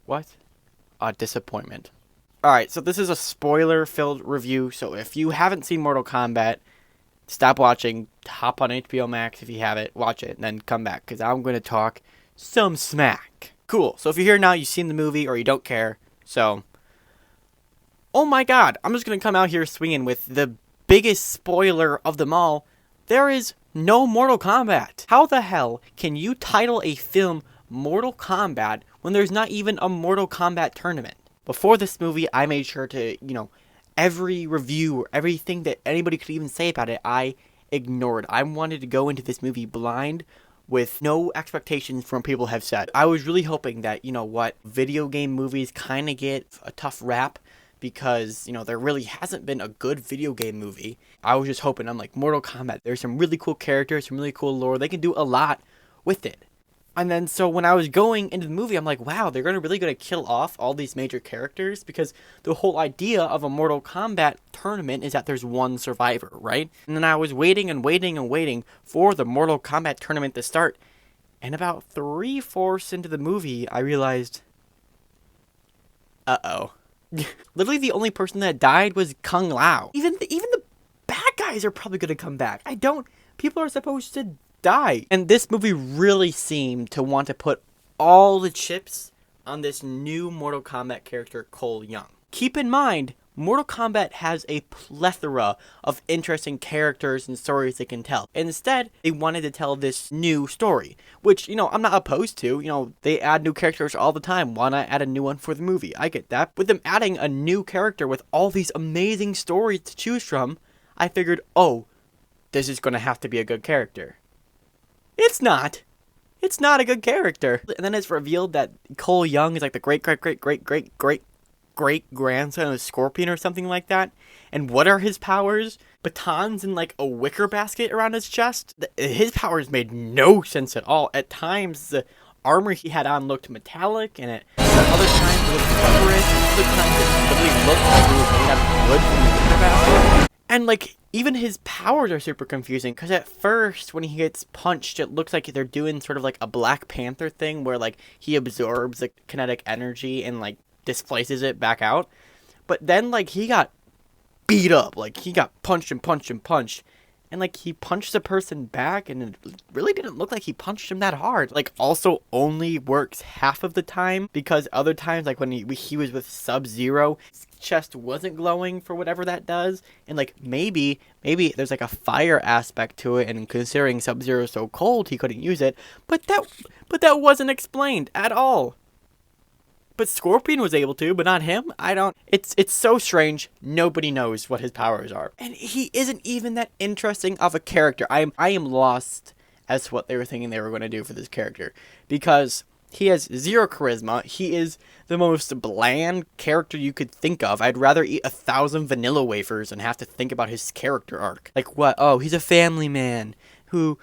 What? A disappointment. Alright, so this is a spoiler-filled review, so if you haven't seen Mortal Kombat, stop watching, hop on HBO Max if you have it, watch it, and then come back, because I'm going to talk some smack. Cool, so if you're here now, you've seen the movie, or you don't care, so... Oh my god, I'm just going to come out here swinging with the biggest spoiler of them all. There is no Mortal Kombat. How the hell can you title a film Mortal Kombat when there's not even a Mortal Kombat tournament? Before this movie, I made sure to, every review or everything that anybody could even say about it, I ignored. I wanted to go into this movie blind with no expectations from what people have said. I was really hoping that, video game movies kind of get a tough rap because, there really hasn't been a good video game movie. I was just hoping, I'm like, Mortal Kombat, there's some really cool characters, some really cool lore. They can do a lot with it. And then, so when I was going into the movie, I'm like, wow, they're really going to kill off all these major characters? Because the whole idea of a Mortal Kombat tournament is that there's one survivor, right? And then I was waiting and waiting and waiting for the Mortal Kombat tournament to start. And about 3/4 into the movie, I realized, uh-oh. Literally the only person that died was Kung Lao. Even the bad guys are probably going to come back. People are supposed to die. And this movie really seemed to want to put all the chips on this new Mortal Kombat character, Cole Young. Keep in mind, Mortal Kombat has a plethora of interesting characters and stories they can tell. Instead, they wanted to tell this new story, which, I'm not opposed to. They add new characters all the time. Why not add a new one for the movie? I get that. With them adding a new character with all these amazing stories to choose from, I figured, oh, this is going to have to be a good character. It's not. It's not a good character. And then it's revealed that Cole Young is like the great-grandson of Scorpion or something like that. And what are his powers? Batons and like a wicker basket around his chest? His powers made no sense at all. At times, the armor he had on looked metallic, and at other times it looked rubbery. Other times it literally looked like he was made out of wood from the wicker basket. And like, even his powers are super confusing, because at first, when he gets punched, it looks like they're doing sort of like a Black Panther thing, where like, he absorbs the kinetic energy and like, displaces it back out. But then like, he got beat up, like, he got punched and punched and punched. And like, he punched the person back, and it really didn't look like he punched him that hard. Like, also only works half of the time, because other times, like when he was with Sub-Zero, his chest wasn't glowing for whatever that does. And like, maybe there's like a fire aspect to it, and considering Sub-Zero's so cold, he couldn't use it. But that wasn't explained at all. But Scorpion was able to, but not him. It's so strange. Nobody knows what his powers are. And he isn't even that interesting of a character. I am lost as to what they were thinking they were going to do for this character. Because he has zero charisma. He is the most bland character you could think of. I'd rather eat 1,000 vanilla wafers and have to think about his character arc. Like what? Oh, he's a family man who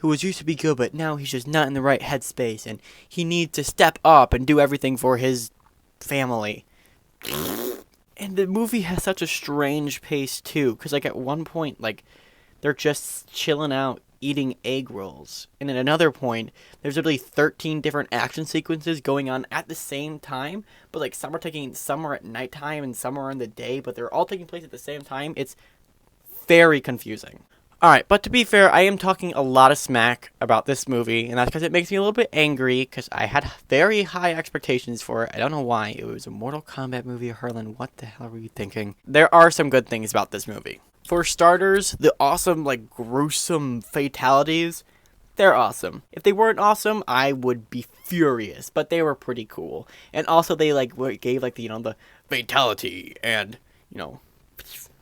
was used to be good, but now he's just not in the right headspace, and he needs to step up and do everything for his family. And the movie has such a strange pace, too, because, like, at one point, like, they're just chilling out eating egg rolls, and at another point, there's literally 13 different action sequences going on at the same time, but, like, some are at nighttime, and some are in the day, but they're all taking place at the same time. It's very confusing. Alright, but to be fair, I am talking a lot of smack about this movie, and that's because it makes me a little bit angry, because I had very high expectations for it. I don't know why. It was a Mortal Kombat movie, Harlan. What the hell were you thinking? There are some good things about this movie. For starters, the awesome, like, gruesome fatalities, they're awesome. If they weren't awesome, I would be furious, but they were pretty cool. And also, they, like, gave, like, the fatality and,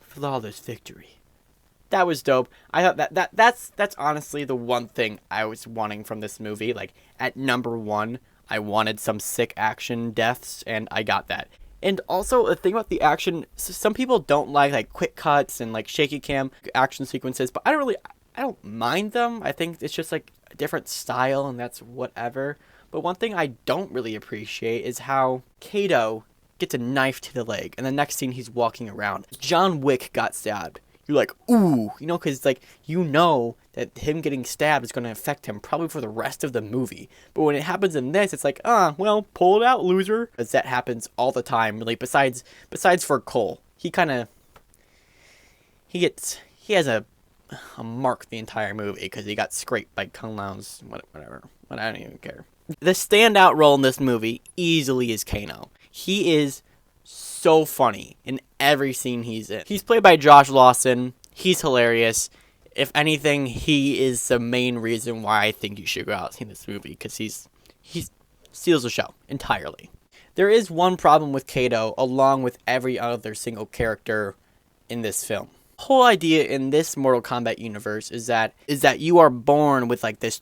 flawless victory. That was dope. I thought that's honestly the one thing I was wanting from this movie. Like, at number one, I wanted some sick action deaths, and I got that. And also, the thing about the action, some people don't like quick cuts and, like, shaky cam action sequences, but I don't mind them. I think it's just, like, a different style, and that's whatever. But one thing I don't really appreciate is how Kato gets a knife to the leg, and the next scene he's walking around. John Wick got stabbed. You're like, ooh, because, like, that that him getting stabbed is going to affect him probably for the rest of the movie. But when it happens in this, it's like, well, pull it out, loser. Because that happens all the time, really, besides for Cole. He has a mark the entire movie because he got scraped by Kung Lao's whatever. But I don't even care. The standout role in this movie easily is Kano. He is so funny in every scene he's in. He's played by Josh Lawson. He's hilarious. If anything, he is the main reason why I think you should go out and see this movie, because he steals the show entirely. There is one problem with Kato, along with every other single character in this film. The whole idea in this Mortal Kombat universe is that you are born with like this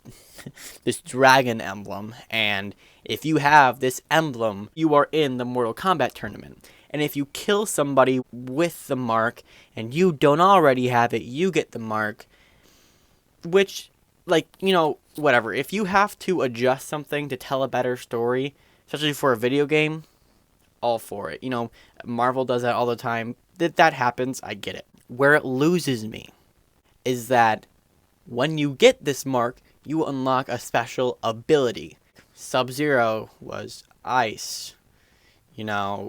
dragon emblem, and if you have this emblem, you are in the Mortal Kombat tournament. And if you kill somebody with the mark and you don't already have it, you get the mark. Which, like, whatever. If you have to adjust something to tell a better story, especially for a video game, all for it. Marvel does that all the time. That happens, I get it. Where it loses me is that when you get this mark, you unlock a special ability. Sub-Zero was ice.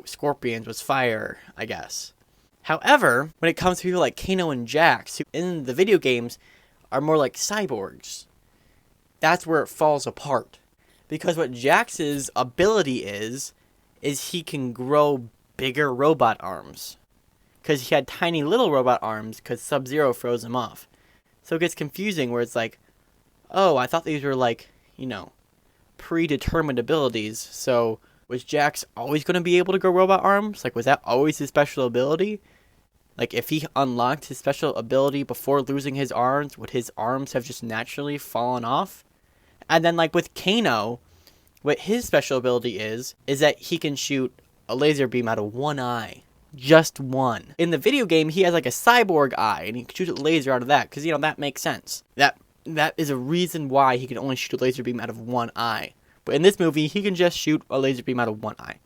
Scorpions was fire, I guess. However, when it comes to people like Kano and Jax, who in the video games are more like cyborgs, that's where it falls apart. Because what Jax's ability is he can grow bigger robot arms. Because he had tiny little robot arms because Sub-Zero froze him off. So it gets confusing where it's like, oh, I thought these were like, predetermined abilities, so was Jax always going to be able to grow robot arms? Like, was that always his special ability? Like, if he unlocked his special ability before losing his arms, would his arms have just naturally fallen off? And then, like, with Kano, what his special ability is that he can shoot a laser beam out of one eye. Just one. In the video game, he has, like, a cyborg eye, and he can shoot a laser out of that, because, that makes sense. That is a reason why he can only shoot a laser beam out of one eye. But in this movie, he can just shoot a laser beam out of one eye.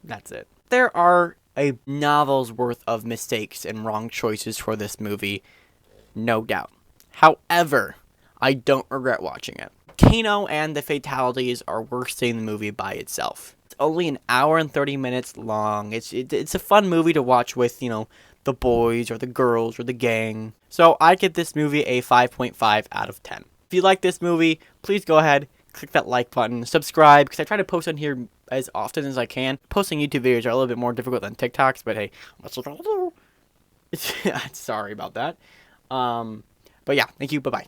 That's it. There are a novel's worth of mistakes and wrong choices for this movie, no doubt. However, I don't regret watching it. Kano and the fatalities are worth seeing the movie by itself. It's only an hour and 30 minutes long. It's a fun movie to watch with, the boys or the girls or the gang. So I give this movie a 5.5 out of 10. If you like this movie, please go ahead, click that like button, subscribe, because I try to post on here as often as I can. Posting YouTube videos are a little bit more difficult than TikToks, but hey, what's what I'll do? Sorry about that. But yeah, thank you, bye-bye.